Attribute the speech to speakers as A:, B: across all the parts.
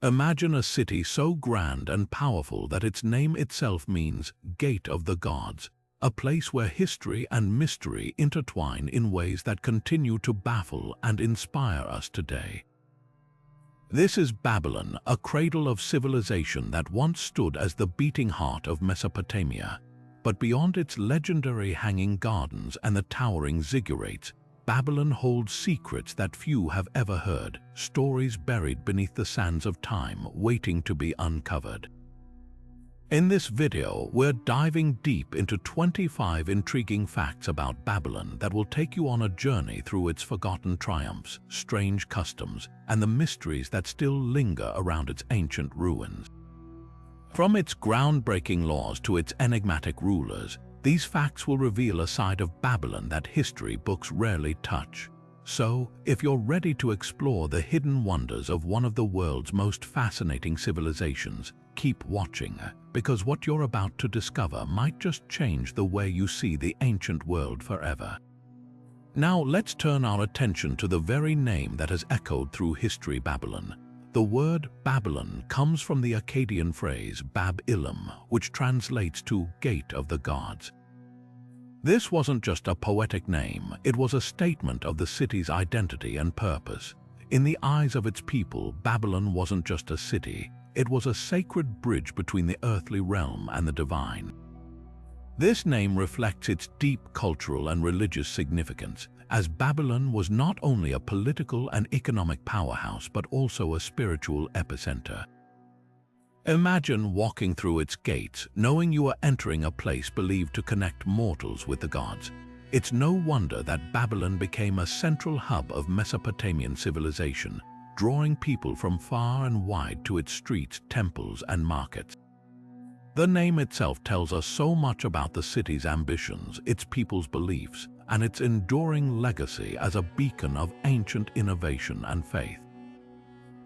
A: Imagine a city so grand and powerful that its name itself means Gate of the Gods, a place where history and mystery intertwine in ways that continue to baffle and inspire us today. This is Babylon, a cradle of civilization that once stood as the beating heart of Mesopotamia. But beyond its legendary hanging gardens and the towering ziggurats, Babylon holds secrets that few have ever heard, stories buried beneath the sands of time, waiting to be uncovered. In this video, we're diving deep into 25 intriguing facts about Babylon that will take you on a journey through its forgotten triumphs, strange customs, and the mysteries that still linger around its ancient ruins. From its groundbreaking laws to its enigmatic rulers, these facts will reveal a side of Babylon that history books rarely touch. So, if you're ready to explore the hidden wonders of one of the world's most fascinating civilizations, keep watching, because what you're about to discover might just change the way you see the ancient world forever. Now let's turn our attention to the very name that has echoed through history: Babylon. The word Babylon comes from the Akkadian phrase Bab-Ilum, which translates to Gate of the Gods. This wasn't just a poetic name, it was a statement of the city's identity and purpose. In the eyes of its people, Babylon wasn't just a city, it was a sacred bridge between the earthly realm and the divine. This name reflects its deep cultural and religious significance, as Babylon was not only a political and economic powerhouse but also a spiritual epicenter. Imagine walking through its gates, knowing you are entering a place believed to connect mortals with the gods. It's no wonder that Babylon became a central hub of Mesopotamian civilization, drawing people from far and wide to its streets, temples, and markets. The name itself tells us so much about the city's ambitions, its people's beliefs, and its enduring legacy as a beacon of ancient innovation and faith.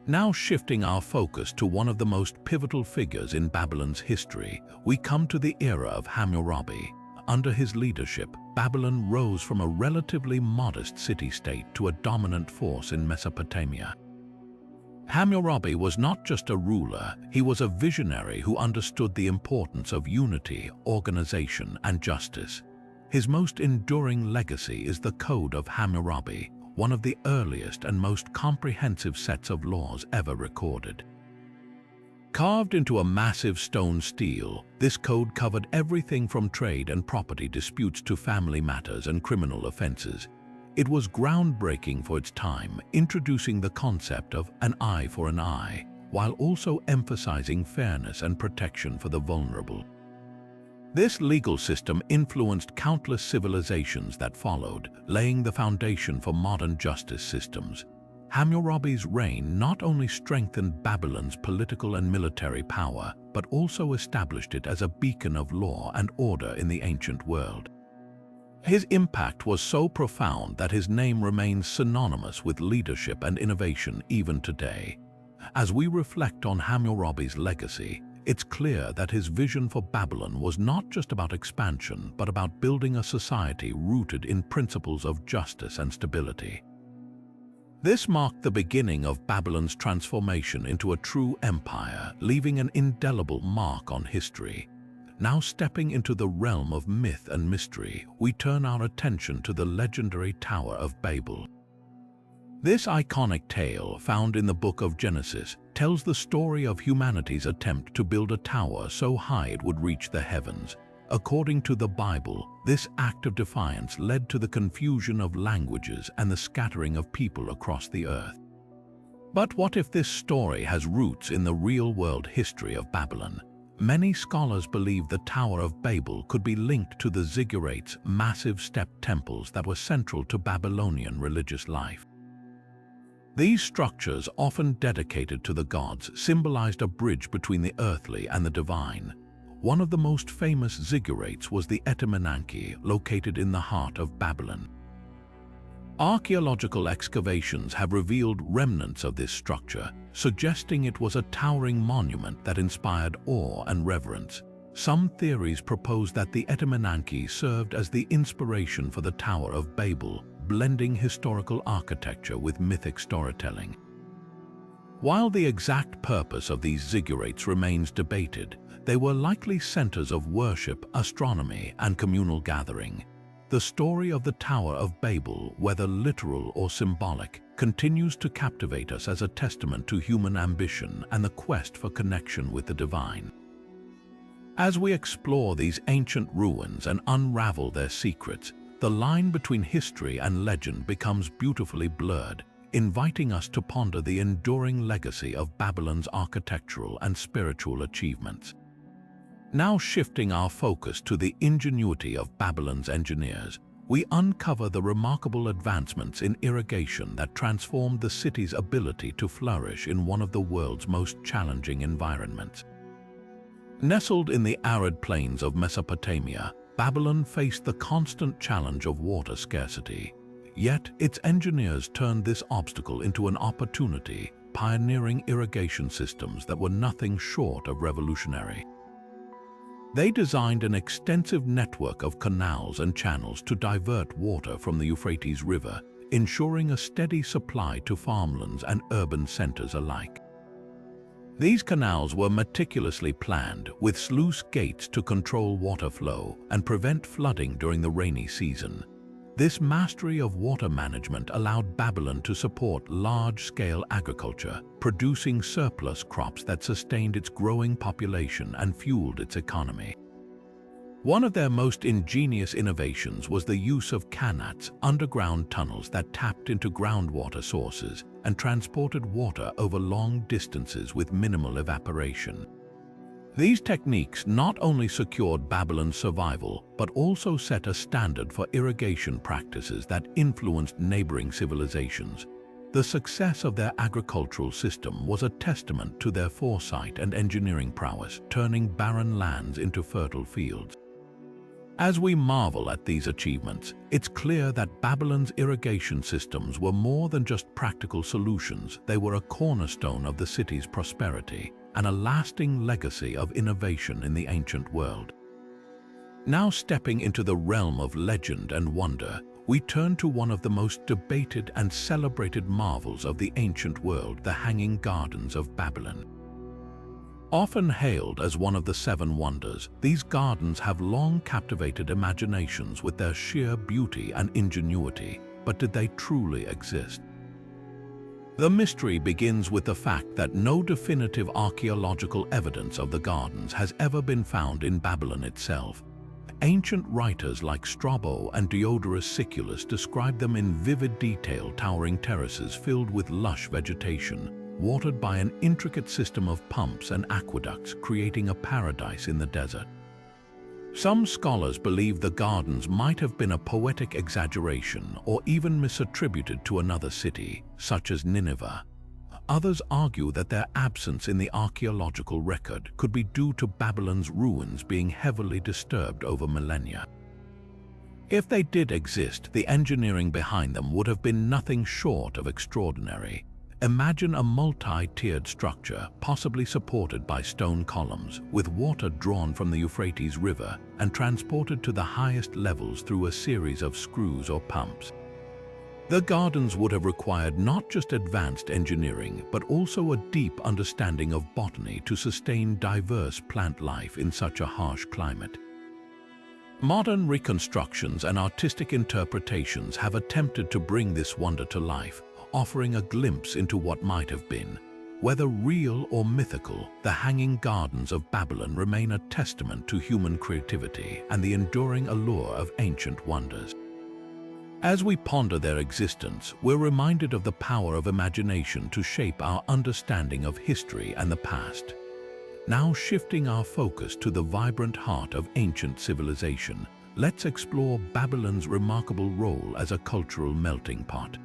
A: Now shifting our focus to one of the most pivotal figures in Babylon's history, we come to the era of Hammurabi. Under his leadership, Babylon rose from a relatively modest city-state to a dominant force in Mesopotamia. Hammurabi was not just a ruler, he was a visionary who understood the importance of unity, organization, and justice. His most enduring legacy is the Code of Hammurabi, one of the earliest and most comprehensive sets of laws ever recorded. Carved into a massive stone stele, this code covered everything from trade and property disputes to family matters and criminal offenses. It was groundbreaking for its time, introducing the concept of an eye for an eye, while also emphasizing fairness and protection for the vulnerable. This legal system influenced countless civilizations that followed, laying the foundation for modern justice systems. Hammurabi's reign not only strengthened Babylon's political and military power, but also established it as a beacon of law and order in the ancient world. His impact was so profound that his name remains synonymous with leadership and innovation even today. As we reflect on Hammurabi's legacy, it's clear that his vision for Babylon was not just about expansion, but about building a society rooted in principles of justice and stability. This marked the beginning of Babylon's transformation into a true empire, leaving an indelible mark on history. Now stepping into the realm of myth and mystery, we turn our attention to the legendary Tower of Babel. This iconic tale, found in the book of Genesis, tells the story of humanity's attempt to build a tower so high it would reach the heavens. According to the Bible, this act of defiance led to the confusion of languages and the scattering of people across the earth. But what if this story has roots in the real-world history of Babylon? Many scholars believe the Tower of Babel could be linked to the ziggurats, massive stepped temples that were central to Babylonian religious life. These structures, often dedicated to the gods, symbolized a bridge between the earthly and the divine. One of the most famous ziggurats was the Etemenanki, located in the heart of Babylon. Archaeological excavations have revealed remnants of this structure, suggesting it was a towering monument that inspired awe and reverence. Some theories propose that the Etemenanki served as the inspiration for the Tower of Babel, blending historical architecture with mythic storytelling. While the exact purpose of these ziggurats remains debated, they were likely centers of worship, astronomy, and communal gathering. The story of the Tower of Babel, whether literal or symbolic, continues to captivate us as a testament to human ambition and the quest for connection with the divine. As we explore these ancient ruins and unravel their secrets, the line between history and legend becomes beautifully blurred, inviting us to ponder the enduring legacy of Babylon's architectural and spiritual achievements. Now shifting our focus to the ingenuity of Babylon's engineers, we uncover the remarkable advancements in irrigation that transformed the city's ability to flourish in one of the world's most challenging environments. Nestled in the arid plains of Mesopotamia, Babylon faced the constant challenge of water scarcity. Yet, its engineers turned this obstacle into an opportunity, pioneering irrigation systems that were nothing short of revolutionary. They designed an extensive network of canals and channels to divert water from the Euphrates River, ensuring a steady supply to farmlands and urban centers alike. These canals were meticulously planned, with sluice gates to control water flow and prevent flooding during the rainy season. This mastery of water management allowed Babylon to support large-scale agriculture, producing surplus crops that sustained its growing population and fueled its economy. One of their most ingenious innovations was the use of qanats, underground tunnels that tapped into groundwater sources and transported water over long distances with minimal evaporation. These techniques not only secured Babylon's survival, but also set a standard for irrigation practices that influenced neighboring civilizations. The success of their agricultural system was a testament to their foresight and engineering prowess, turning barren lands into fertile fields. As we marvel at these achievements, it's clear that Babylon's irrigation systems were more than just practical solutions. They were a cornerstone of the city's prosperity and a lasting legacy of innovation in the ancient world. Now stepping into the realm of legend and wonder, we turn to one of the most debated and celebrated marvels of the ancient world, the Hanging Gardens of Babylon. Often hailed as one of the seven wonders, these gardens have long captivated imaginations with their sheer beauty and ingenuity. But did they truly exist? The mystery begins with the fact that no definitive archaeological evidence of the gardens has ever been found in Babylon itself. Ancient writers like Strabo and Diodorus Siculus describe them in vivid detail, towering terraces filled with lush vegetation, watered by an intricate system of pumps and aqueducts, creating a paradise in the desert. Some scholars believe the gardens might have been a poetic exaggeration or even misattributed to another city, such as Nineveh. Others argue that their absence in the archaeological record could be due to Babylon's ruins being heavily disturbed over millennia. If they did exist, the engineering behind them would have been nothing short of extraordinary. Imagine a multi-tiered structure, possibly supported by stone columns, with water drawn from the Euphrates River and transported to the highest levels through a series of screws or pumps. The gardens would have required not just advanced engineering, but also a deep understanding of botany to sustain diverse plant life in such a harsh climate. Modern reconstructions and artistic interpretations have attempted to bring this wonder to life, offering a glimpse into what might have been. Whether real or mythical, the Hanging Gardens of Babylon remain a testament to human creativity and the enduring allure of ancient wonders. As we ponder their existence, we're reminded of the power of imagination to shape our understanding of history and the past. Now shifting our focus to the vibrant heart of ancient civilization, let's explore Babylon's remarkable role as a cultural melting pot.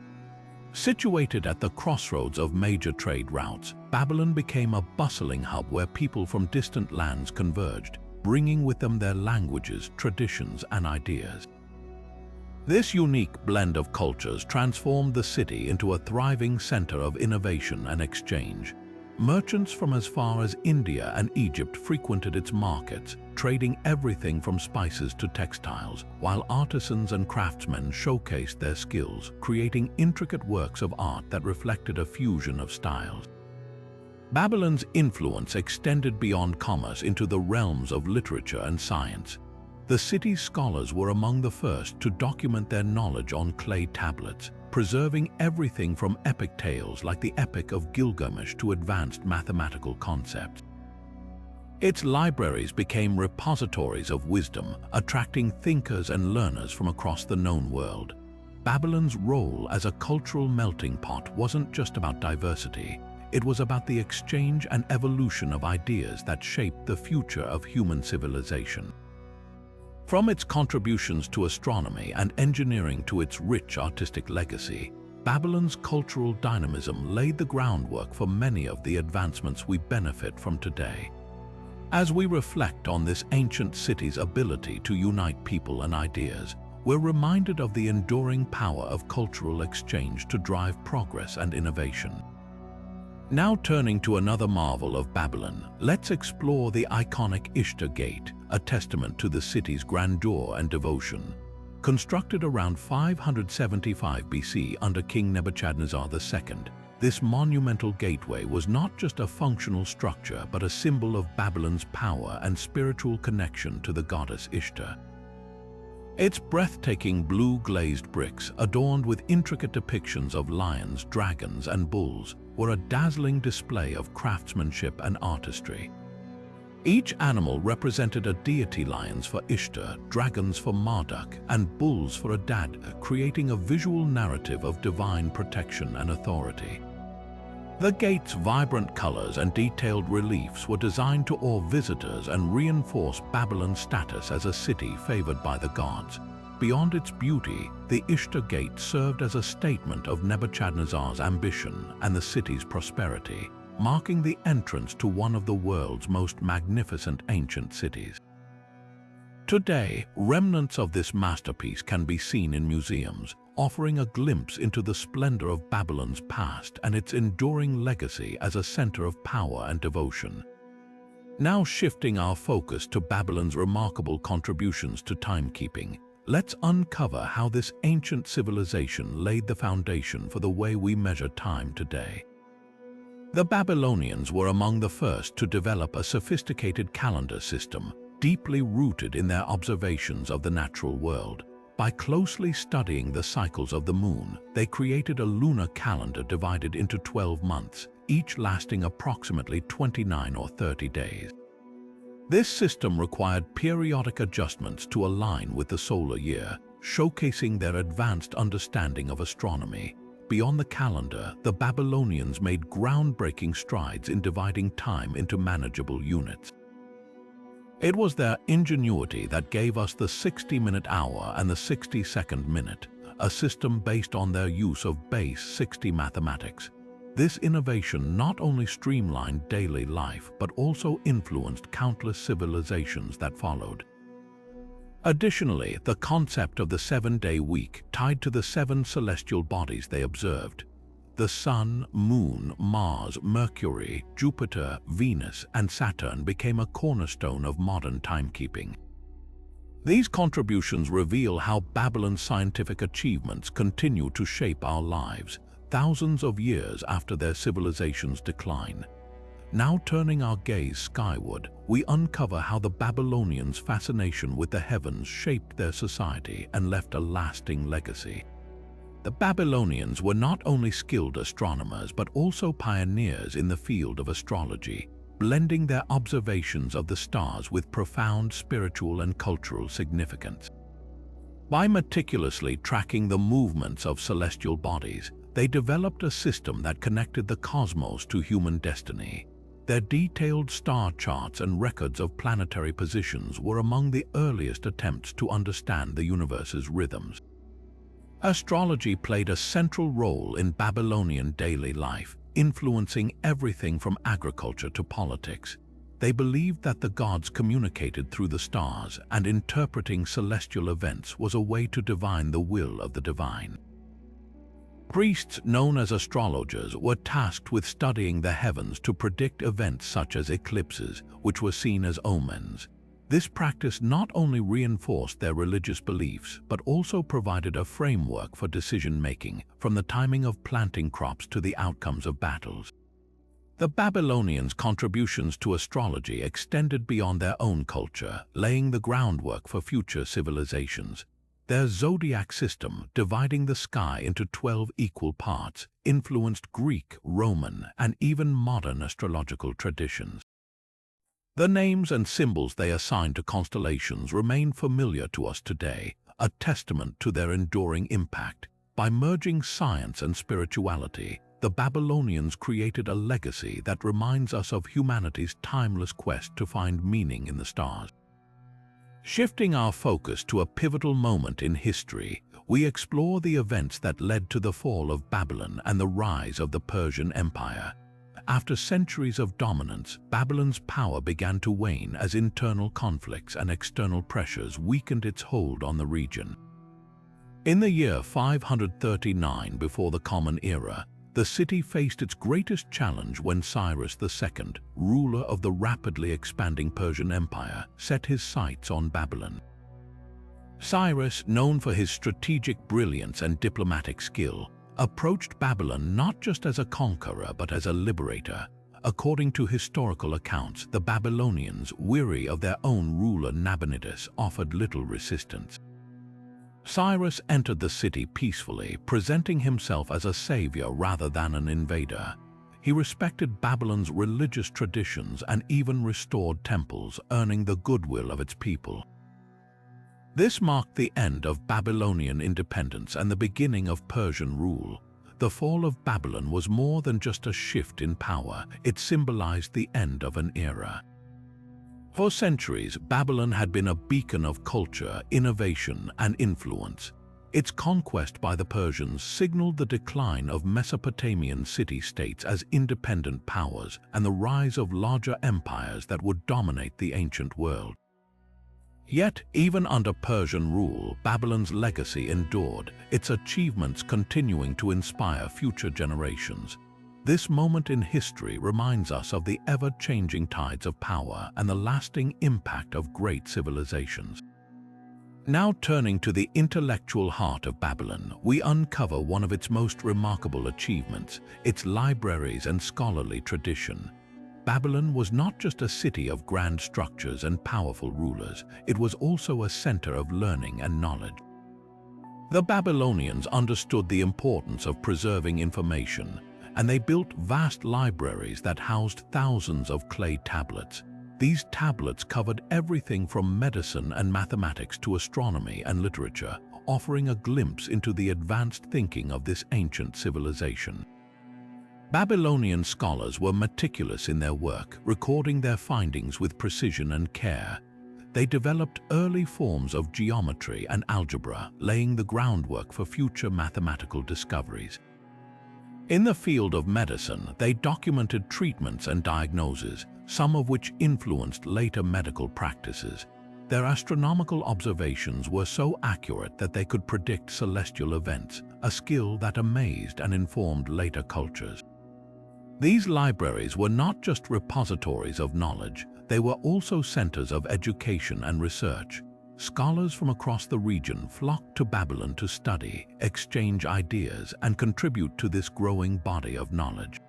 A: Situated at the crossroads of major trade routes, Babylon became a bustling hub where people from distant lands converged, bringing with them their languages, traditions, and ideas. This unique blend of cultures transformed the city into a thriving center of innovation and exchange. Merchants from as far as India and Egypt frequented its markets, trading everything from spices to textiles, while artisans and craftsmen showcased their skills, creating intricate works of art that reflected a fusion of styles. Babylon's influence extended beyond commerce into the realms of literature and science. The city's scholars were among the first to document their knowledge on clay tablets, preserving everything from epic tales like the Epic of Gilgamesh to advanced mathematical concepts. Its libraries became repositories of wisdom, attracting thinkers and learners from across the known world. Babylon's role as a cultural melting pot wasn't just about diversity. It was about the exchange and evolution of ideas that shaped the future of human civilization. From its contributions to astronomy and engineering to its rich artistic legacy, Babylon's cultural dynamism laid the groundwork for many of the advancements we benefit from today. As we reflect on this ancient city's ability to unite people and ideas, we're reminded of the enduring power of cultural exchange to drive progress and innovation. Now turning to another marvel of Babylon, let's explore the iconic Ishtar Gate, a testament to the city's grandeur and devotion. Constructed around 575 BC under King Nebuchadnezzar II, this monumental gateway was not just a functional structure but a symbol of Babylon's power and spiritual connection to the goddess Ishtar. Its breathtaking blue-glazed bricks, adorned with intricate depictions of lions, dragons, and bulls, were a dazzling display of craftsmanship and artistry. Each animal represented a deity: lions for Ishtar, dragons for Marduk, and bulls for Adad, creating a visual narrative of divine protection and authority. The gate's vibrant colors and detailed reliefs were designed to awe visitors and reinforce Babylon's status as a city favored by the gods. Beyond its beauty, the Ishtar Gate served as a statement of Nebuchadnezzar's ambition and the city's prosperity, marking the entrance to one of the world's most magnificent ancient cities. Today, remnants of this masterpiece can be seen in museums, offering a glimpse into the splendor of Babylon's past and its enduring legacy as a center of power and devotion. Now shifting our focus to Babylon's remarkable contributions to timekeeping, let's uncover how this ancient civilization laid the foundation for the way we measure time today. The Babylonians were among the first to develop a sophisticated calendar system, deeply rooted in their observations of the natural world. By closely studying the cycles of the moon, they created a lunar calendar divided into 12 months, each lasting approximately 29 or 30 days. This system required periodic adjustments to align with the solar year, showcasing their advanced understanding of astronomy. Beyond the calendar, the Babylonians made groundbreaking strides in dividing time into manageable units. It was their ingenuity that gave us the 60-minute hour and the 60-second minute, a system based on their use of base 60 mathematics. This innovation not only streamlined daily life but also influenced countless civilizations that followed. Additionally, the concept of the 7-day week tied to the 7 celestial bodies they observed: the Sun, Moon, Mars, Mercury, Jupiter, Venus, and Saturn became a cornerstone of modern timekeeping. These contributions reveal how Babylon's scientific achievements continue to shape our lives, thousands of years after their civilization's decline. Now turning our gaze skyward, we uncover how the Babylonians' fascination with the heavens shaped their society and left a lasting legacy. The Babylonians were not only skilled astronomers but also pioneers in the field of astrology, blending their observations of the stars with profound spiritual and cultural significance. By meticulously tracking the movements of celestial bodies, they developed a system that connected the cosmos to human destiny. Their detailed star charts and records of planetary positions were among the earliest attempts to understand the universe's rhythms. Astrology played a central role in Babylonian daily life, influencing everything from agriculture to politics. They believed that the gods communicated through the stars, and interpreting celestial events was a way to divine the will of the divine. Priests, known as astrologers, were tasked with studying the heavens to predict events such as eclipses, which were seen as omens. This practice not only reinforced their religious beliefs, but also provided a framework for decision-making, from the timing of planting crops to the outcomes of battles. The Babylonians' contributions to astrology extended beyond their own culture, laying the groundwork for future civilizations. Their zodiac system, dividing the sky into 12 equal parts, influenced Greek, Roman, and even modern astrological traditions. The names and symbols they assigned to constellations remain familiar to us today, a testament to their enduring impact. By merging science and spirituality, the Babylonians created a legacy that reminds us of humanity's timeless quest to find meaning in the stars. Shifting our focus to a pivotal moment in history, we explore the events that led to the fall of Babylon and the rise of the Persian Empire. After centuries of dominance, Babylon's power began to wane as internal conflicts and external pressures weakened its hold on the region. In the year 539 before the Common Era, the city faced its greatest challenge when Cyrus II, ruler of the rapidly expanding Persian Empire, set his sights on Babylon. Cyrus, known for his strategic brilliance and diplomatic skill, approached Babylon not just as a conqueror but as a liberator. According to historical accounts, the Babylonians, weary of their own ruler Nabonidus, offered little resistance. Cyrus entered the city peacefully, presenting himself as a savior rather than an invader. He respected Babylon's religious traditions and even restored temples, earning the goodwill of its people. This marked the end of Babylonian independence and the beginning of Persian rule. The fall of Babylon was more than just a shift in power, it symbolized the end of an era. For centuries, Babylon had been a beacon of culture, innovation, and influence. Its conquest by the Persians signaled the decline of Mesopotamian city-states as independent powers and the rise of larger empires that would dominate the ancient world. Yet, even under Persian rule, Babylon's legacy endured, its achievements continuing to inspire future generations. This moment in history reminds us of the ever-changing tides of power and the lasting impact of great civilizations. Now turning to the intellectual heart of Babylon, we uncover one of its most remarkable achievements, its libraries and scholarly tradition. Babylon was not just a city of grand structures and powerful rulers, it was also a center of learning and knowledge. The Babylonians understood the importance of preserving information, and they built vast libraries that housed thousands of clay tablets. These tablets covered everything from medicine and mathematics to astronomy and literature, offering a glimpse into the advanced thinking of this ancient civilization. Babylonian scholars were meticulous in their work, recording their findings with precision and care. They developed early forms of geometry and algebra, laying the groundwork for future mathematical discoveries. In the field of medicine, they documented treatments and diagnoses, some of which influenced later medical practices. Their astronomical observations were so accurate that they could predict celestial events, a skill that amazed and informed later cultures. These libraries were not just repositories of knowledge, they were also centers of education and research. Scholars from across the region flocked to Babylon to study, exchange ideas, and contribute to this growing body of knowledge.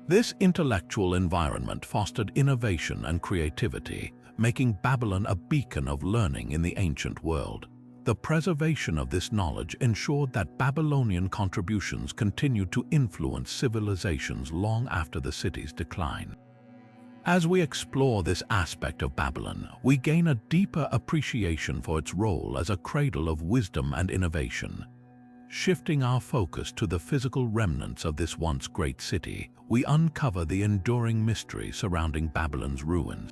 A: This intellectual environment fostered innovation and creativity, making Babylon a beacon of learning in the ancient world. The preservation of this knowledge ensured that Babylonian contributions continued to influence civilizations long after the city's decline. As we explore this aspect of Babylon, we gain a deeper appreciation for its role as a cradle of wisdom and innovation. Shifting our focus to the physical remnants of this once great city, we uncover the enduring mystery surrounding Babylon's ruins.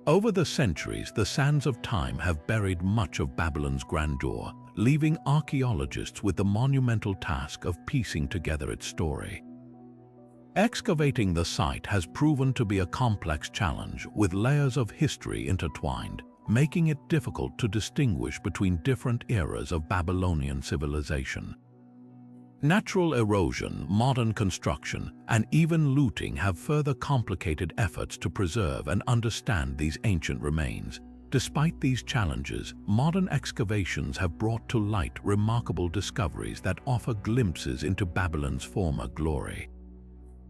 A: Over the centuries, the sands of time have buried much of Babylon's grandeur, leaving archaeologists with the monumental task of piecing together its story. Excavating the site has proven to be a complex challenge, with layers of history intertwined, making it difficult to distinguish between different eras of Babylonian civilization. Natural erosion, modern construction, and even looting have further complicated efforts to preserve and understand these ancient remains. Despite these challenges, modern excavations have brought to light remarkable discoveries that offer glimpses into Babylon's former glory.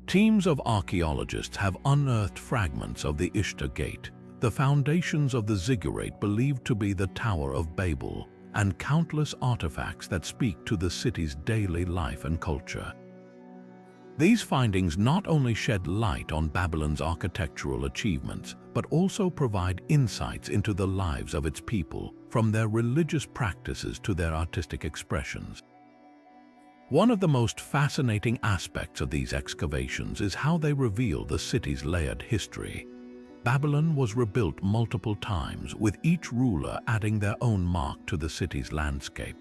A: Teams of archaeologists have unearthed fragments of the Ishtar Gate, the foundations of the ziggurat believed to be the Tower of Babel, and countless artifacts that speak to the city's daily life and culture. These findings not only shed light on Babylon's architectural achievements, but also provide insights into the lives of its people, from their religious practices to their artistic expressions. One of the most fascinating aspects of these excavations is how they reveal the city's layered history. Babylon was rebuilt multiple times, with each ruler adding their own mark to the city's landscape.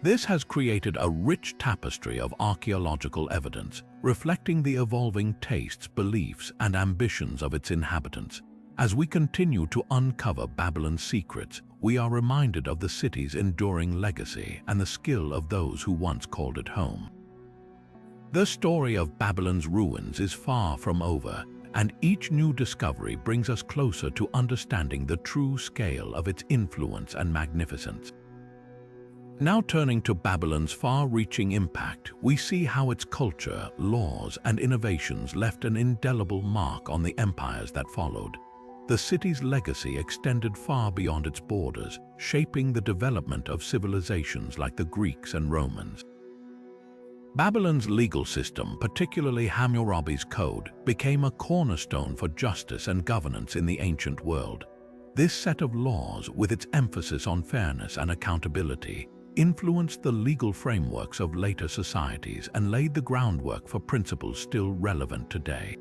A: This has created a rich tapestry of archaeological evidence, reflecting the evolving tastes, beliefs, and ambitions of its inhabitants. As we continue to uncover Babylon's secrets, we are reminded of the city's enduring legacy and the skill of those who once called it home. The story of Babylon's ruins is far from over, and each new discovery brings us closer to understanding the true scale of its influence and magnificence. Now turning to Babylon's far-reaching impact, we see how its culture, laws, and innovations left an indelible mark on the empires that followed. The city's legacy extended far beyond its borders, shaping the development of civilizations like the Greeks and Romans. Babylon's legal system, particularly Hammurabi's code, became a cornerstone for justice and governance in the ancient world. This set of laws, with its emphasis on fairness and accountability, influenced the legal frameworks of later societies and laid the groundwork for principles still relevant today.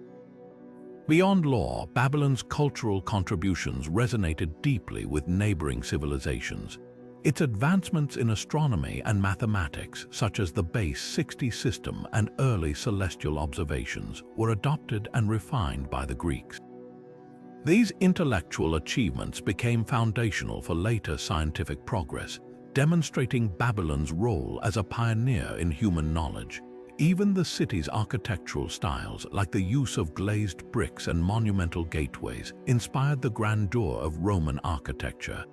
A: Beyond law, Babylon's cultural contributions resonated deeply with neighboring civilizations. Its advancements in astronomy and mathematics, such as the base 60 system and early celestial observations, were adopted and refined by the Greeks. These intellectual achievements became foundational for later scientific progress, demonstrating Babylon's role as a pioneer in human knowledge. Even the city's architectural styles, like the use of glazed bricks and monumental gateways, inspired the grandeur of Roman architecture.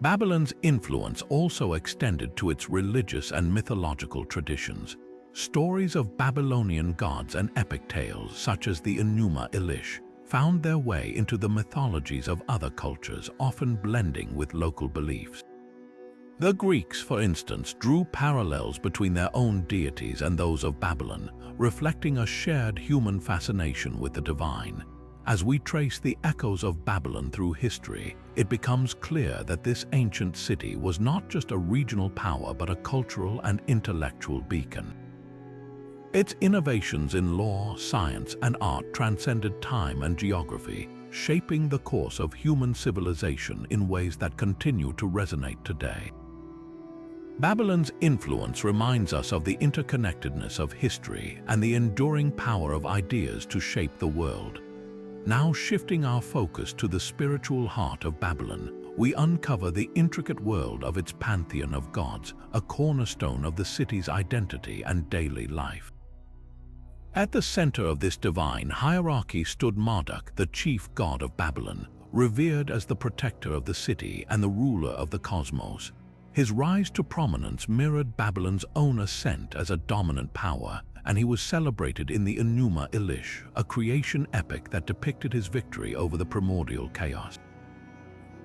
A: Babylon's influence also extended to its religious and mythological traditions. Stories of Babylonian gods and epic tales, such as the Enuma Elish, found their way into the mythologies of other cultures, often blending with local beliefs. The Greeks, for instance, drew parallels between their own deities and those of Babylon, reflecting a shared human fascination with the divine. As we trace the echoes of Babylon through history, it becomes clear that this ancient city was not just a regional power but a cultural and intellectual beacon. Its innovations in law, science, and art transcended time and geography, shaping the course of human civilization in ways that continue to resonate today. Babylon's influence reminds us of the interconnectedness of history and the enduring power of ideas to shape the world. Now shifting our focus to the spiritual heart of Babylon, we uncover the intricate world of its pantheon of gods, a cornerstone of the city's identity and daily life. At the center of this divine hierarchy stood Marduk, the chief god of Babylon, revered as the protector of the city and the ruler of the cosmos. His rise to prominence mirrored Babylon's own ascent as a dominant power, and he was celebrated in the Enuma Elish, a creation epic that depicted his victory over the primordial chaos.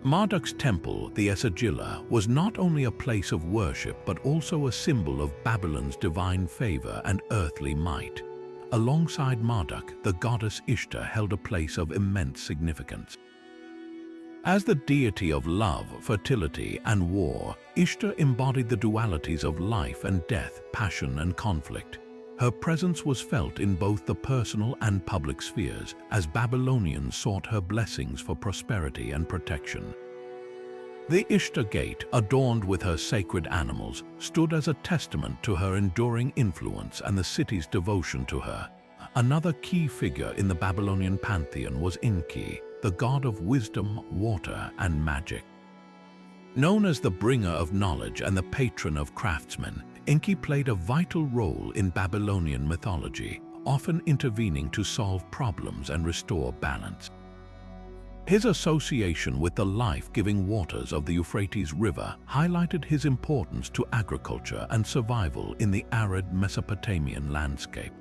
A: Marduk's temple, the Esagila, was not only a place of worship but also a symbol of Babylon's divine favor and earthly might. Alongside Marduk, the goddess Ishtar held a place of immense significance. As the deity of love, fertility, and war, Ishtar embodied the dualities of life and death, passion and conflict. Her presence was felt in both the personal and public spheres, as Babylonians sought her blessings for prosperity and protection. The Ishtar Gate, adorned with her sacred animals, stood as a testament to her enduring influence and the city's devotion to her. Another key figure in the Babylonian pantheon was Enki, the god of wisdom, water, and magic. Known as the bringer of knowledge and the patron of craftsmen, Enki played a vital role in Babylonian mythology, often intervening to solve problems and restore balance. His association with the life-giving waters of the Euphrates River highlighted his importance to agriculture and survival in the arid Mesopotamian landscape.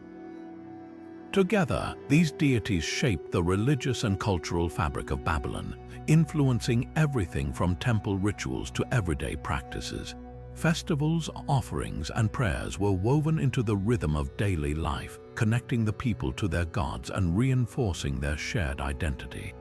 A: Together, these deities shaped the religious and cultural fabric of Babylon, influencing everything from temple rituals to everyday practices. Festivals, offerings, and prayers were woven into the rhythm of daily life, connecting the people to their gods and reinforcing their shared identity.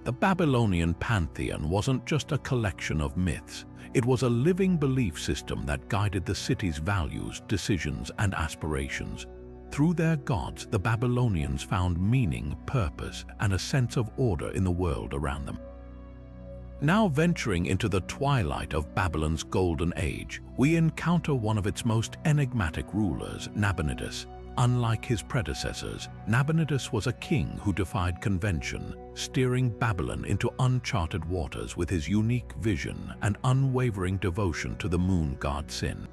A: The Babylonian pantheon wasn't just a collection of myths. It was a living belief system that guided the city's values, decisions, and aspirations. Through their gods, the Babylonians found meaning, purpose, and a sense of order in the world around them. Now venturing into the twilight of Babylon's golden age, we encounter one of its most enigmatic rulers, Nabonidus. Unlike his predecessors, Nabonidus was a king who defied convention, steering Babylon into uncharted waters with his unique vision and unwavering devotion to the moon god Sin.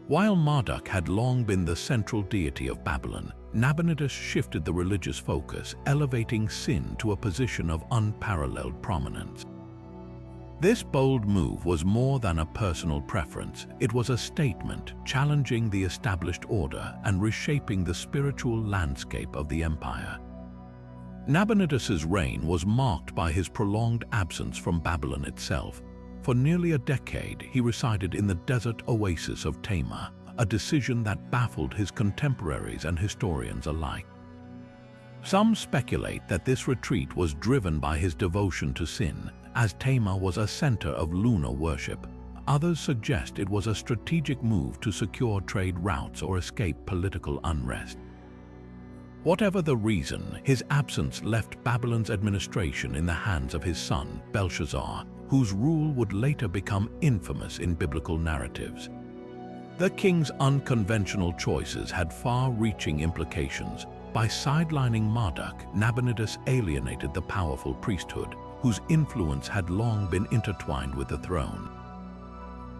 A: While Marduk had long been the central deity of Babylon, Nabonidus shifted the religious focus, elevating Sin to a position of unparalleled prominence. This bold move was more than a personal preference. It was a statement challenging the established order and reshaping the spiritual landscape of the empire. Nabonidus's reign was marked by his prolonged absence from Babylon itself. For nearly a decade, he resided in the desert oasis of Tamar, a decision that baffled his contemporaries and historians alike. Some speculate that this retreat was driven by his devotion to Sin, as Tamar was a center of lunar worship. Others suggest it was a strategic move to secure trade routes or escape political unrest. Whatever the reason, his absence left Babylon's administration in the hands of his son, Belshazzar, whose rule would later become infamous in biblical narratives. The king's unconventional choices had far-reaching implications. By sidelining Marduk, Nabonidus alienated the powerful priesthood, whose influence had long been intertwined with the throne.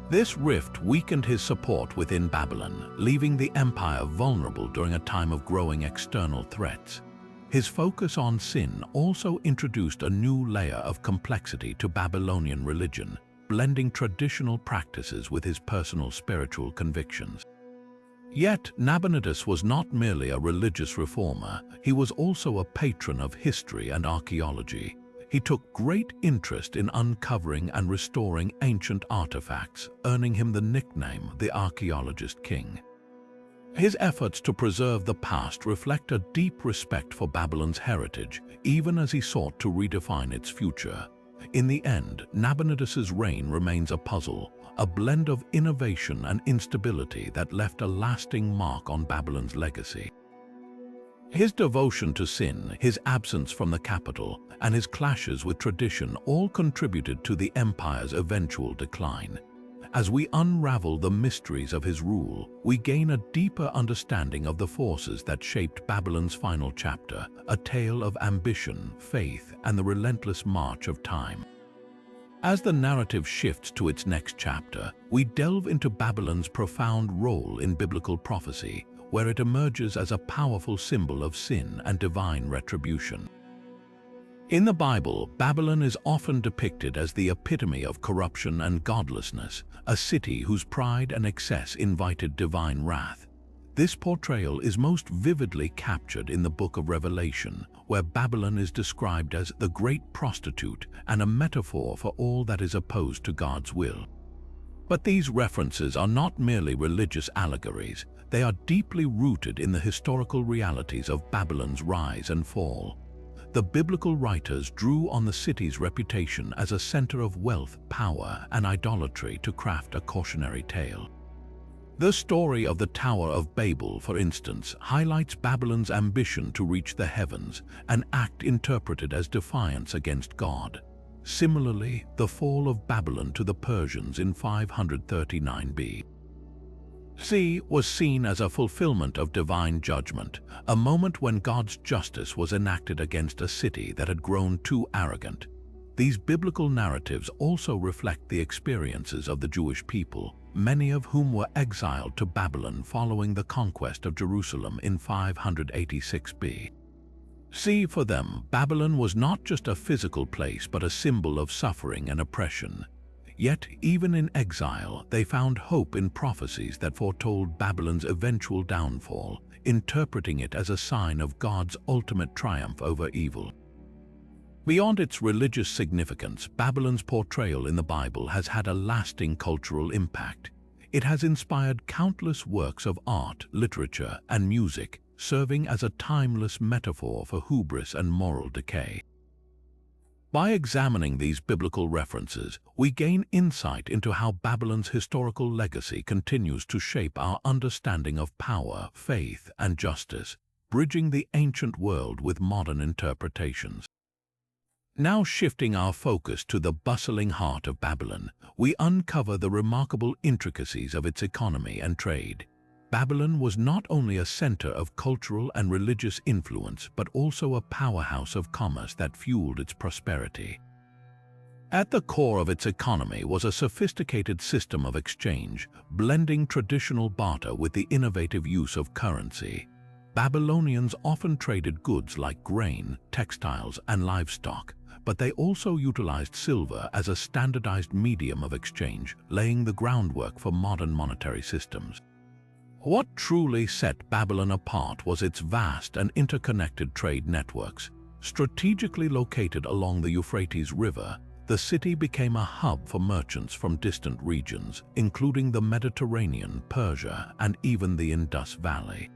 A: This rift weakened his support within Babylon, leaving the empire vulnerable during a time of growing external threats. His focus on Sin also introduced a new layer of complexity to Babylonian religion, blending traditional practices with his personal spiritual convictions. Yet, Nabonidus was not merely a religious reformer, he was also a patron of history and archaeology. He took great interest in uncovering and restoring ancient artifacts, earning him the nickname the Archaeologist King. His efforts to preserve the past reflect a deep respect for Babylon's heritage, even as he sought to redefine its future. In the end, Nabonidus's reign remains a puzzle, a blend of innovation and instability that left a lasting mark on Babylon's legacy. His devotion to Sin, his absence from the capital, and his clashes with tradition all contributed to the empire's eventual decline. As we unravel the mysteries of his rule, we gain a deeper understanding of the forces that shaped Babylon's final chapter, a tale of ambition, faith, and the relentless march of time. As the narrative shifts to its next chapter, we delve into Babylon's profound role in biblical prophecy, where it emerges as a powerful symbol of sin and divine retribution. In the Bible, Babylon is often depicted as the epitome of corruption and godlessness, a city whose pride and excess invited divine wrath. This portrayal is most vividly captured in the Book of Revelation, where Babylon is described as the great prostitute and a metaphor for all that is opposed to God's will. But these references are not merely religious allegories. They are deeply rooted in the historical realities of Babylon's rise and fall. The biblical writers drew on the city's reputation as a center of wealth, power, and idolatry to craft a cautionary tale. The story of the Tower of Babel, for instance, highlights Babylon's ambition to reach the heavens, an act interpreted as defiance against God. Similarly, the fall of Babylon to the Persians in 539 BC was seen as a fulfillment of divine judgment, a moment when God's justice was enacted against a city that had grown too arrogant. These biblical narratives also reflect the experiences of the Jewish people, many of whom were exiled to Babylon following the conquest of Jerusalem in 586 BC. For them, Babylon was not just a physical place but a symbol of suffering and oppression. Yet, even in exile, they found hope in prophecies that foretold Babylon's eventual downfall, interpreting it as a sign of God's ultimate triumph over evil. Beyond its religious significance, Babylon's portrayal in the Bible has had a lasting cultural impact. It has inspired countless works of art, literature, and music, serving as a timeless metaphor for hubris and moral decay. By examining these biblical references, we gain insight into how Babylon's historical legacy continues to shape our understanding of power, faith, and justice, bridging the ancient world with modern interpretations. Now shifting our focus to the bustling heart of Babylon, we uncover the remarkable intricacies of its economy and trade. Babylon was not only a center of cultural and religious influence, but also a powerhouse of commerce that fueled its prosperity. At the core of its economy was a sophisticated system of exchange, blending traditional barter with the innovative use of currency. Babylonians often traded goods like grain, textiles, and livestock, but they also utilized silver as a standardized medium of exchange, laying the groundwork for modern monetary systems. What truly set Babylon apart was its vast and interconnected trade networks. Strategically located along the Euphrates River, the city became a hub for merchants from distant regions, including the Mediterranean, Persia, and even the Indus Valley.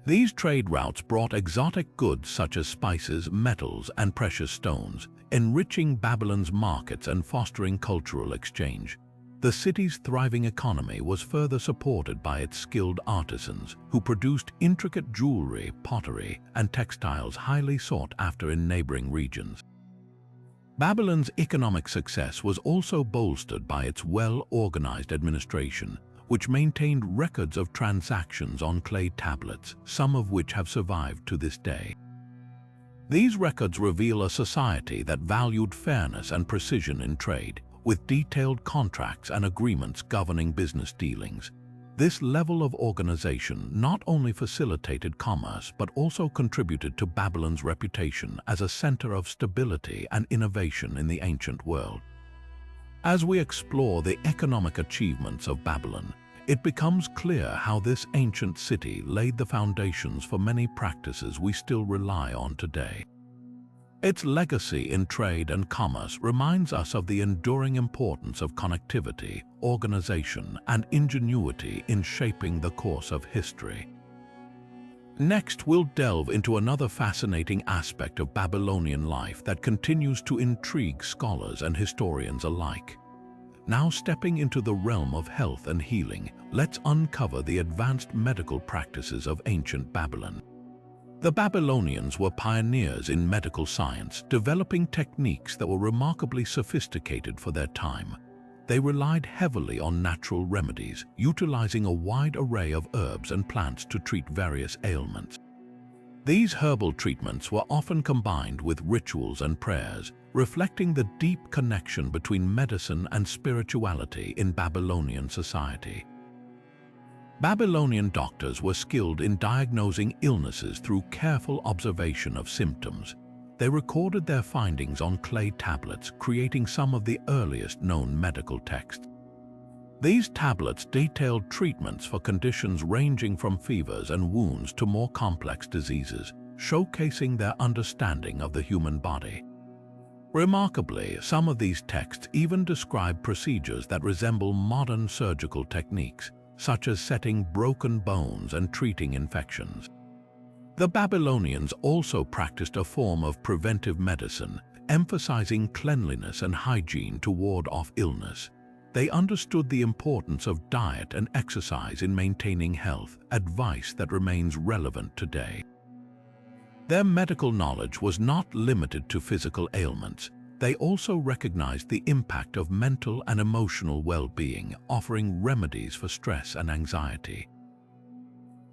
A: These trade routes brought exotic goods such as spices, metals, and precious stones, enriching Babylon's markets and fostering cultural exchange. The city's thriving economy was further supported by its skilled artisans, who produced intricate jewelry, pottery, and textiles highly sought after in neighboring regions. Babylon's economic success was also bolstered by its well-organized administration, which maintained records of transactions on clay tablets, some of which have survived to this day. These records reveal a society that valued fairness and precision in trade, with detailed contracts and agreements governing business dealings. This level of organization not only facilitated commerce but also contributed to Babylon's reputation as a center of stability and innovation in the ancient world. As we explore the economic achievements of Babylon, it becomes clear how this ancient city laid the foundations for many practices we still rely on today. Its legacy in trade and commerce reminds us of the enduring importance of connectivity, organization, and ingenuity in shaping the course of history. Next, we'll delve into another fascinating aspect of Babylonian life that continues to intrigue scholars and historians alike. Now stepping into the realm of health and healing, let's uncover the advanced medical practices of ancient Babylon. The Babylonians were pioneers in medical science, developing techniques that were remarkably sophisticated for their time. They relied heavily on natural remedies, utilizing a wide array of herbs and plants to treat various ailments. These herbal treatments were often combined with rituals and prayers, reflecting the deep connection between medicine and spirituality in Babylonian society. Babylonian doctors were skilled in diagnosing illnesses through careful observation of symptoms. They recorded their findings on clay tablets, creating some of the earliest known medical texts. These tablets detailed treatments for conditions ranging from fevers and wounds to more complex diseases, showcasing their understanding of the human body. Remarkably, some of these texts even describe procedures that resemble modern surgical techniques, such as setting broken bones and treating infections. The Babylonians also practiced a form of preventive medicine, emphasizing cleanliness and hygiene to ward off illness. They understood the importance of diet and exercise in maintaining health, advice that remains relevant today. Their medical knowledge was not limited to physical ailments. They also recognized the impact of mental and emotional well-being, offering remedies for stress and anxiety.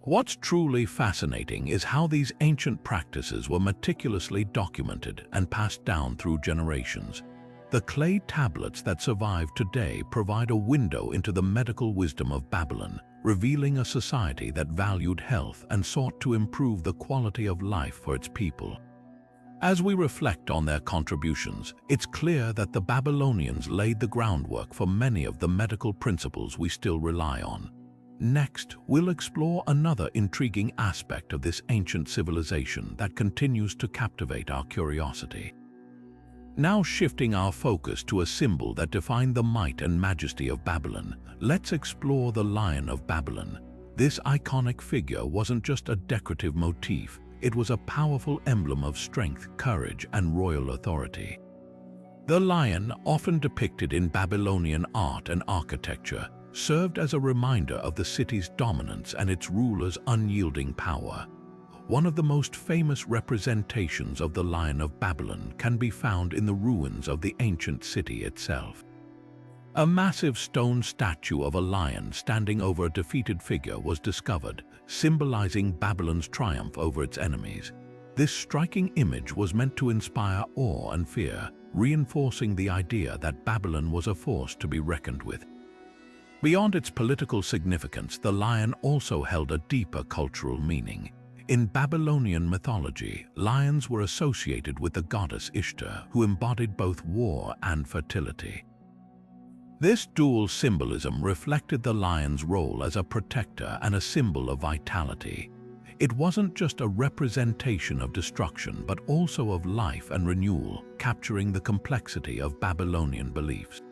A: What's truly fascinating is how these ancient practices were meticulously documented and passed down through generations. The clay tablets that survive today provide a window into the medical wisdom of Babylon, revealing a society that valued health and sought to improve the quality of life for its people. As we reflect on their contributions, it's clear that the Babylonians laid the groundwork for many of the medical principles we still rely on. Next, we'll explore another intriguing aspect of this ancient civilization that continues to captivate our curiosity. Now shifting our focus to a symbol that defined the might and majesty of Babylon, let's explore the Lion of Babylon. This iconic figure wasn't just a decorative motif, it was a powerful emblem of strength, courage, and royal authority. The lion, often depicted in Babylonian art and architecture, served as a reminder of the city's dominance and its ruler's unyielding power. One of the most famous representations of the Lion of Babylon can be found in the ruins of the ancient city itself. A massive stone statue of a lion standing over a defeated figure was discovered, symbolizing Babylon's triumph over its enemies. This striking image was meant to inspire awe and fear, reinforcing the idea that Babylon was a force to be reckoned with. Beyond its political significance, the lion also held a deeper cultural meaning. In Babylonian mythology, lions were associated with the goddess Ishtar, who embodied both war and fertility. This dual symbolism reflected the lion's role as a protector and a symbol of vitality. It wasn't just a representation of destruction, but also of life and renewal, capturing the complexity of Babylonian beliefs.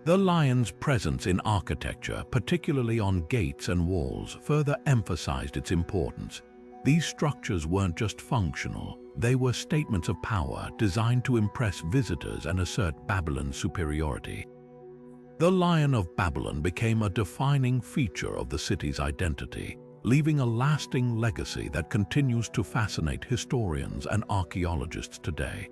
A: The lion's presence in architecture, particularly on gates and walls, further emphasized its importance. These structures weren't just functional, they were statements of power designed to impress visitors and assert Babylon's superiority. The Lion of Babylon became a defining feature of the city's identity, leaving a lasting legacy that continues to fascinate historians and archaeologists today.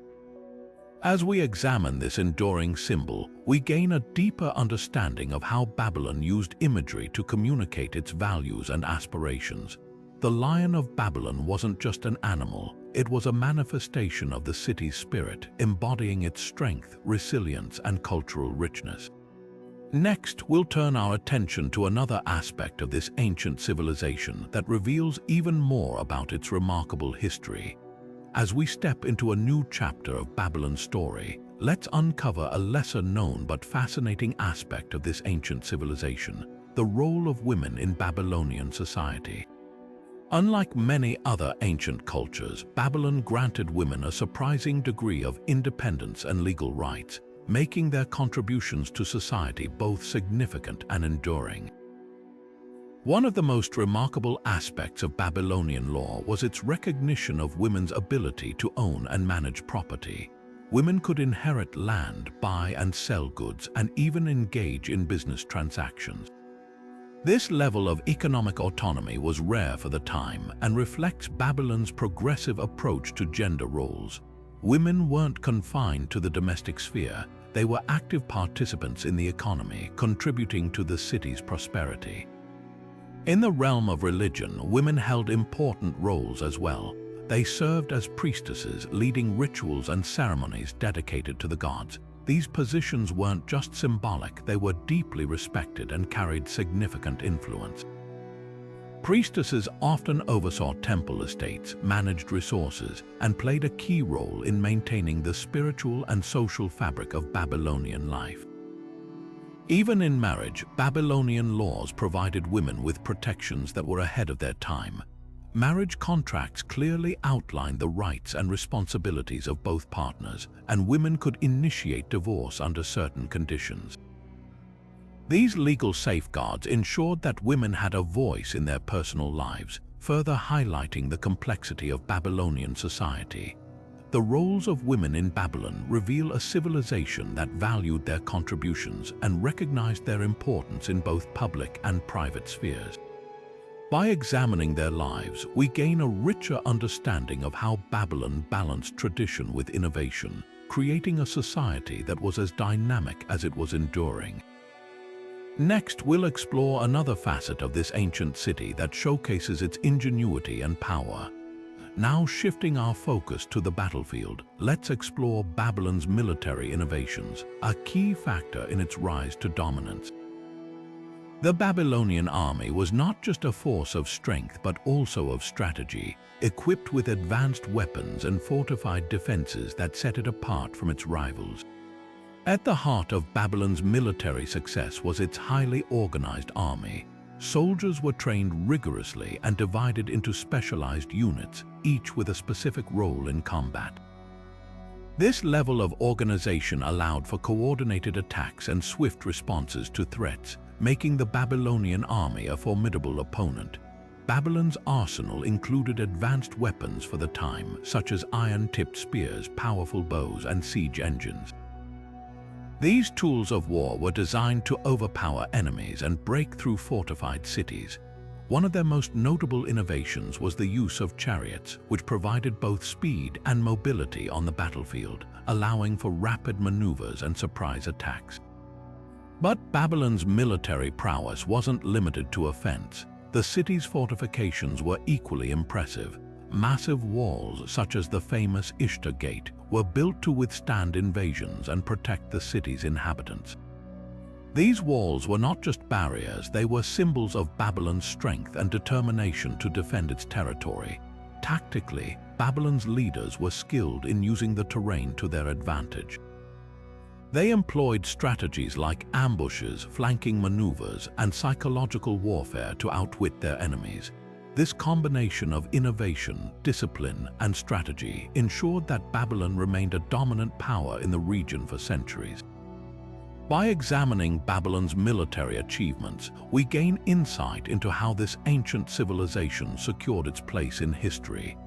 A: As we examine this enduring symbol, we gain a deeper understanding of how Babylon used imagery to communicate its values and aspirations. The Lion of Babylon wasn't just an animal, it was a manifestation of the city's spirit, embodying its strength, resilience, and cultural richness. Next, we'll turn our attention to another aspect of this ancient civilization that reveals even more about its remarkable history. As we step into a new chapter of Babylon's story, let's uncover a lesser-known but fascinating aspect of this ancient civilization: the role of women in Babylonian society. Unlike many other ancient cultures, Babylon granted women a surprising degree of independence and legal rights, making their contributions to society both significant and enduring. One of the most remarkable aspects of Babylonian law was its recognition of women's ability to own and manage property. Women could inherit land, buy and sell goods, and even engage in business transactions. This level of economic autonomy was rare for the time and reflects Babylon's progressive approach to gender roles. Women weren't confined to the domestic sphere, they were active participants in the economy, contributing to the city's prosperity. In the realm of religion, women held important roles as well. They served as priestesses, leading rituals and ceremonies dedicated to the gods. These positions weren't just symbolic, they were deeply respected and carried significant influence. Priestesses often oversaw temple estates, managed resources, and played a key role in maintaining the spiritual and social fabric of Babylonian life. Even in marriage, Babylonian laws provided women with protections that were ahead of their time. Marriage contracts clearly outlined the rights and responsibilities of both partners, and women could initiate divorce under certain conditions. These legal safeguards ensured that women had a voice in their personal lives, further highlighting the complexity of Babylonian society. The roles of women in Babylon reveal a civilization that valued their contributions and recognized their importance in both public and private spheres. By examining their lives, we gain a richer understanding of how Babylon balanced tradition with innovation, creating a society that was as dynamic as it was enduring. Next, we'll explore another facet of this ancient city that showcases its ingenuity and power. Now shifting our focus to the battlefield, let's explore Babylon's military innovations, a key factor in its rise to dominance. The Babylonian army was not just a force of strength but also of strategy, equipped with advanced weapons and fortified defenses that set it apart from its rivals. At the heart of Babylon's military success was its highly organized army. Soldiers were trained rigorously and divided into specialized units, each with a specific role in combat. This level of organization allowed for coordinated attacks and swift responses to threats, making the Babylonian army a formidable opponent. Babylon's arsenal included advanced weapons for the time, such as iron-tipped spears, powerful bows, and siege engines. These tools of war were designed to overpower enemies and break through fortified cities. One of their most notable innovations was the use of chariots, which provided both speed and mobility on the battlefield, allowing for rapid maneuvers and surprise attacks. But Babylon's military prowess wasn't limited to offense. The city's fortifications were equally impressive. Massive walls, such as the famous Ishtar Gate, were built to withstand invasions and protect the city's inhabitants. These walls were not just barriers, they were symbols of Babylon's strength and determination to defend its territory. Tactically, Babylon's leaders were skilled in using the terrain to their advantage. They employed strategies like ambushes, flanking maneuvers, and psychological warfare to outwit their enemies. This combination of innovation, discipline, and strategy ensured that Babylon remained a dominant power in the region for centuries. By examining Babylon's military achievements, we gain insight into how this ancient civilization secured its place in history.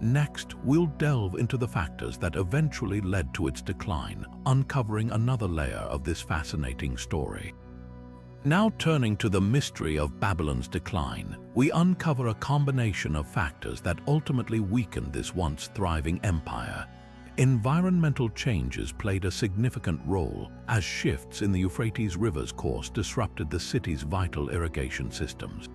A: Next, we'll delve into the factors that eventually led to its decline, uncovering another layer of this fascinating story. Now turning to the mystery of Babylon's decline, we uncover a combination of factors that ultimately weakened this once thriving empire. Environmental changes played a significant role, as shifts in the Euphrates River's course disrupted the city's vital irrigation systems.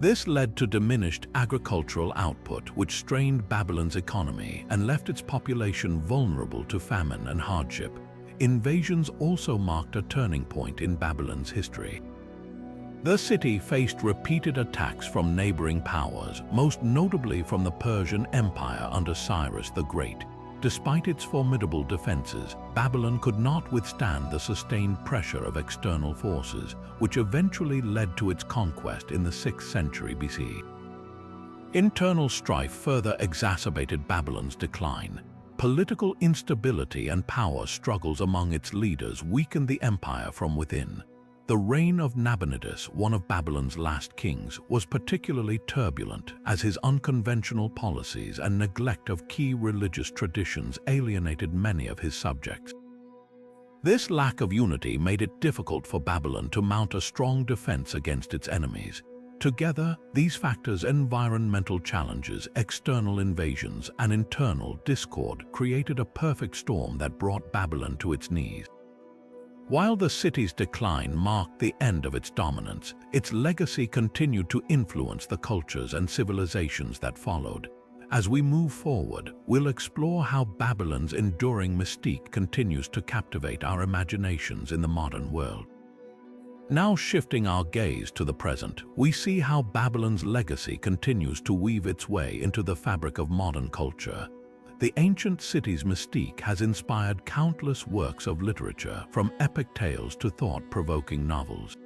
A: This led to diminished agricultural output, which strained Babylon's economy and left its population vulnerable to famine and hardship. Invasions also marked a turning point in Babylon's history. The city faced repeated attacks from neighboring powers, most notably from the Persian Empire under Cyrus the Great. Despite its formidable defenses, Babylon could not withstand the sustained pressure of external forces, which eventually led to its conquest in the 6th century BC. Internal strife further exacerbated Babylon's decline. Political instability and power struggles among its leaders weakened the empire from within. The reign of Nabonidus, one of Babylon's last kings, was particularly turbulent as his unconventional policies and neglect of key religious traditions alienated many of his subjects. This lack of unity made it difficult for Babylon to mount a strong defense against its enemies. Together, these factors, environmental challenges, external invasions, and internal discord, created a perfect storm that brought Babylon to its knees. While the city's decline marked the end of its dominance, its legacy continued to influence the cultures and civilizations that followed. As we move forward, we'll explore how Babylon's enduring mystique continues to captivate our imaginations in the modern world. Now shifting our gaze to the present, we see how Babylon's legacy continues to weave its way into the fabric of modern culture. The ancient city's mystique has inspired countless works of literature, from epic tales to thought-provoking novels.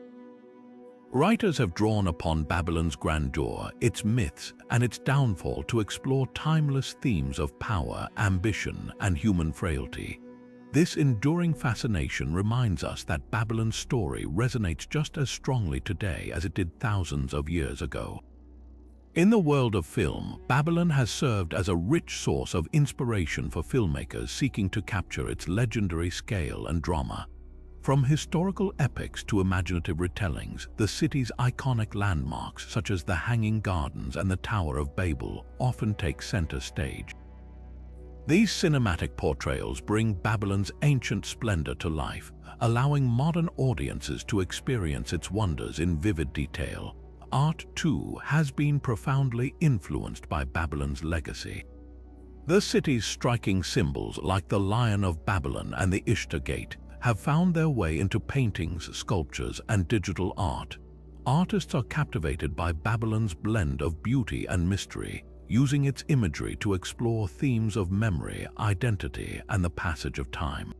A: Writers have drawn upon Babylon's grandeur, its myths, and its downfall to explore timeless themes of power, ambition, and human frailty. This enduring fascination reminds us that Babylon's story resonates just as strongly today as it did thousands of years ago. In the world of film, Babylon has served as a rich source of inspiration for filmmakers seeking to capture its legendary scale and drama. From historical epics to imaginative retellings, the city's iconic landmarks such as the Hanging Gardens and the Tower of Babel often take center stage. These cinematic portrayals bring Babylon's ancient splendor to life, allowing modern audiences to experience its wonders in vivid detail. Art, too, has been profoundly influenced by Babylon's legacy. The city's striking symbols like the Lion of Babylon and the Ishtar Gate have found their way into paintings, sculptures, and digital art. Artists are captivated by Babylon's blend of beauty and mystery, using its imagery to explore themes of memory, identity, and the passage of time.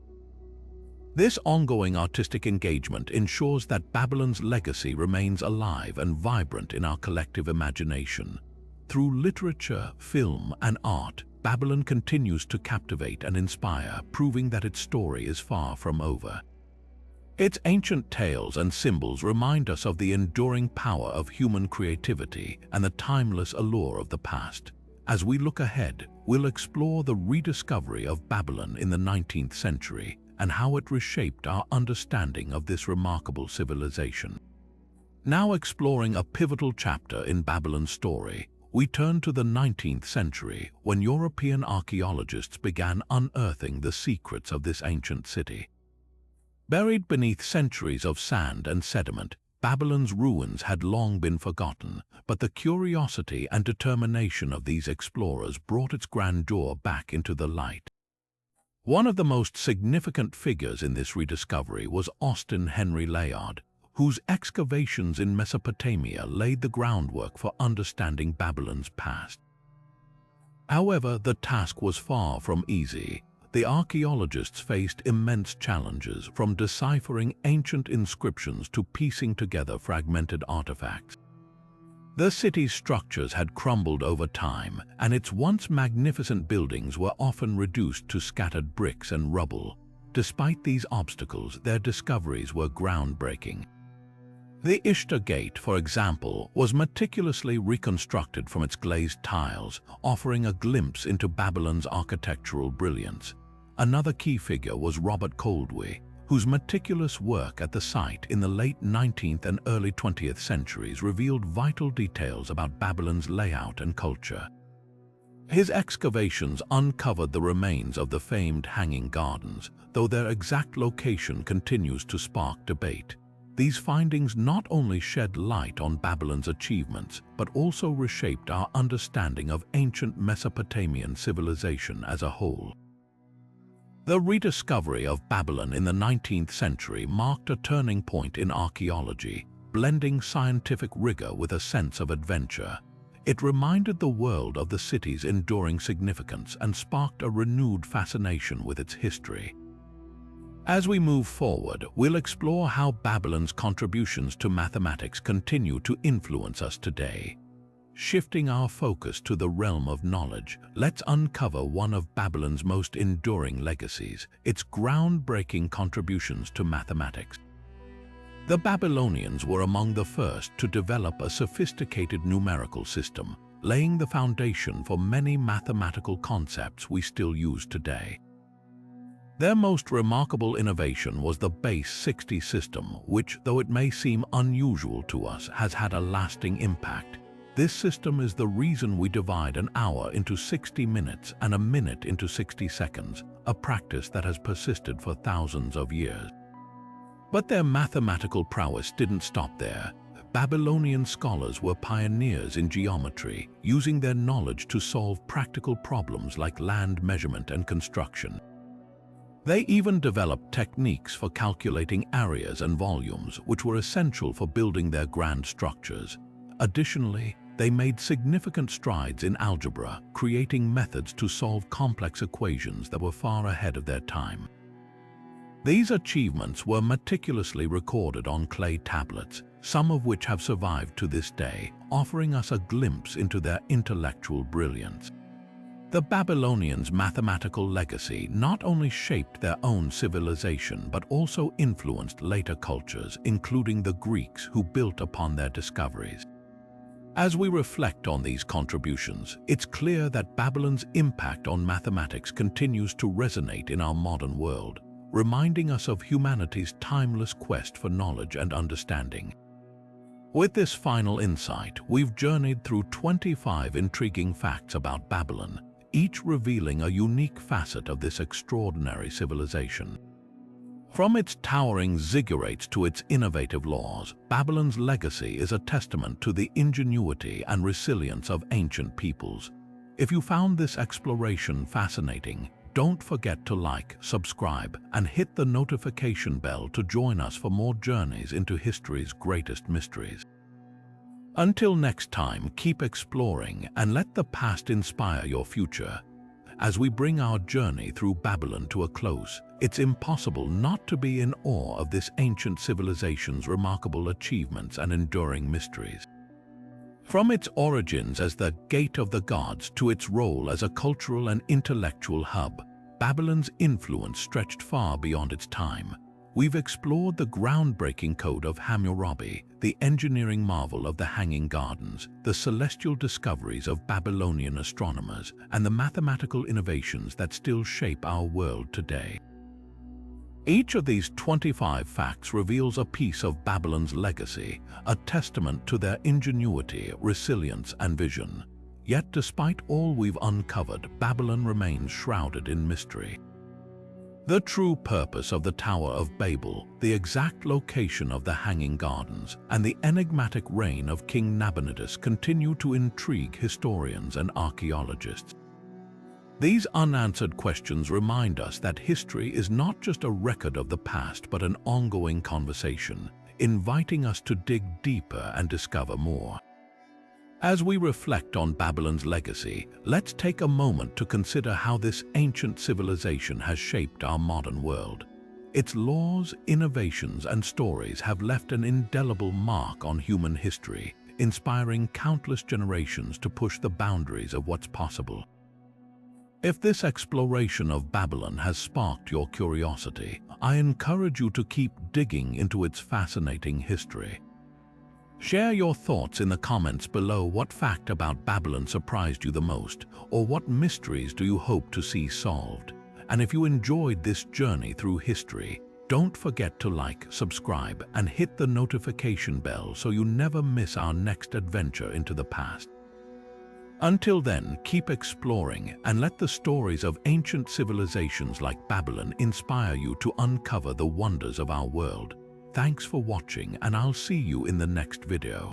A: This ongoing artistic engagement ensures that Babylon's legacy remains alive and vibrant in our collective imagination. Through literature, film, and art, Babylon continues to captivate and inspire, proving that its story is far from over. Its ancient tales and symbols remind us of the enduring power of human creativity and the timeless allure of the past. As we look ahead, we'll explore the rediscovery of Babylon in the 19th century and how it reshaped our understanding of this remarkable civilization. Now exploring a pivotal chapter in Babylon's story, we turn to the 19th century when European archaeologists began unearthing the secrets of this ancient city. Buried beneath centuries of sand and sediment, Babylon's ruins had long been forgotten, but the curiosity and determination of these explorers brought its grandeur back into the light. One of the most significant figures in this rediscovery was Austin Henry Layard, whose excavations in Mesopotamia laid the groundwork for understanding Babylon's past. However, the task was far from easy. The archaeologists faced immense challenges, from deciphering ancient inscriptions to piecing together fragmented artifacts. The city's structures had crumbled over time, and its once magnificent buildings were often reduced to scattered bricks and rubble. Despite these obstacles, their discoveries were groundbreaking. The Ishtar Gate, for example, was meticulously reconstructed from its glazed tiles, offering a glimpse into Babylon's architectural brilliance. Another key figure was Robert Coldwell, whose meticulous work at the site in the late 19th and early 20th centuries revealed vital details about Babylon's layout and culture. His excavations uncovered the remains of the famed Hanging Gardens, though their exact location continues to spark debate. These findings not only shed light on Babylon's achievements, but also reshaped our understanding of ancient Mesopotamian civilization as a whole. The rediscovery of Babylon in the 19th century marked a turning point in archaeology, blending scientific rigor with a sense of adventure. It reminded the world of the city's enduring significance and sparked a renewed fascination with its history. As we move forward, we'll explore how Babylon's contributions to mathematics continue to influence us today. Shifting our focus to the realm of knowledge, let's uncover one of Babylon's most enduring legacies, its groundbreaking contributions to mathematics. The Babylonians were among the first to develop a sophisticated numerical system, laying the foundation for many mathematical concepts we still use today. Their most remarkable innovation was the base 60 system, which, though it may seem unusual to us, has had a lasting impact. This system is the reason we divide an hour into 60 minutes and a minute into 60 seconds, a practice that has persisted for thousands of years. But their mathematical prowess didn't stop there. Babylonian scholars were pioneers in geometry, using their knowledge to solve practical problems like land measurement and construction. They even developed techniques for calculating areas and volumes, which were essential for building their grand structures. Additionally, they made significant strides in algebra, creating methods to solve complex equations that were far ahead of their time. These achievements were meticulously recorded on clay tablets, some of which have survived to this day, offering us a glimpse into their intellectual brilliance. The Babylonians' mathematical legacy not only shaped their own civilization but also influenced later cultures, including the Greeks, who built upon their discoveries. As we reflect on these contributions, it's clear that Babylon's impact on mathematics continues to resonate in our modern world, reminding us of humanity's timeless quest for knowledge and understanding. With this final insight, we've journeyed through 25 intriguing facts about Babylon, each revealing a unique facet of this extraordinary civilization. From its towering ziggurats to its innovative laws, Babylon's legacy is a testament to the ingenuity and resilience of ancient peoples. If you found this exploration fascinating, don't forget to like, subscribe, and hit the notification bell to join us for more journeys into history's greatest mysteries. Until next time, keep exploring and let the past inspire your future. As we bring our journey through Babylon to a close, it's impossible not to be in awe of this ancient civilization's remarkable achievements and enduring mysteries. From its origins as the Gate of the Gods to its role as a cultural and intellectual hub, Babylon's influence stretched far beyond its time. We've explored the groundbreaking code of Hammurabi, the engineering marvel of the Hanging Gardens, the celestial discoveries of Babylonian astronomers, and the mathematical innovations that still shape our world today. Each of these 25 facts reveals a piece of Babylon's legacy, a testament to their ingenuity, resilience, and vision. Yet, despite all we've uncovered, Babylon remains shrouded in mystery. The true purpose of the Tower of Babel, the exact location of the Hanging Gardens, and the enigmatic reign of King Nabonidus continue to intrigue historians and archaeologists. These unanswered questions remind us that history is not just a record of the past but an ongoing conversation, inviting us to dig deeper and discover more. As we reflect on Babylon's legacy, let's take a moment to consider how this ancient civilization has shaped our modern world. Its laws, innovations, and stories have left an indelible mark on human history, inspiring countless generations to push the boundaries of what's possible. If this exploration of Babylon has sparked your curiosity, I encourage you to keep digging into its fascinating history. Share your thoughts in the comments below. What fact about Babylon surprised you the most, or what mysteries do you hope to see solved? And if you enjoyed this journey through history, don't forget to like, subscribe, and hit the notification bell so you never miss our next adventure into the past. Until then, keep exploring and let the stories of ancient civilizations like Babylon inspire you to uncover the wonders of our world. Thanks for watching, and I'll see you in the next video.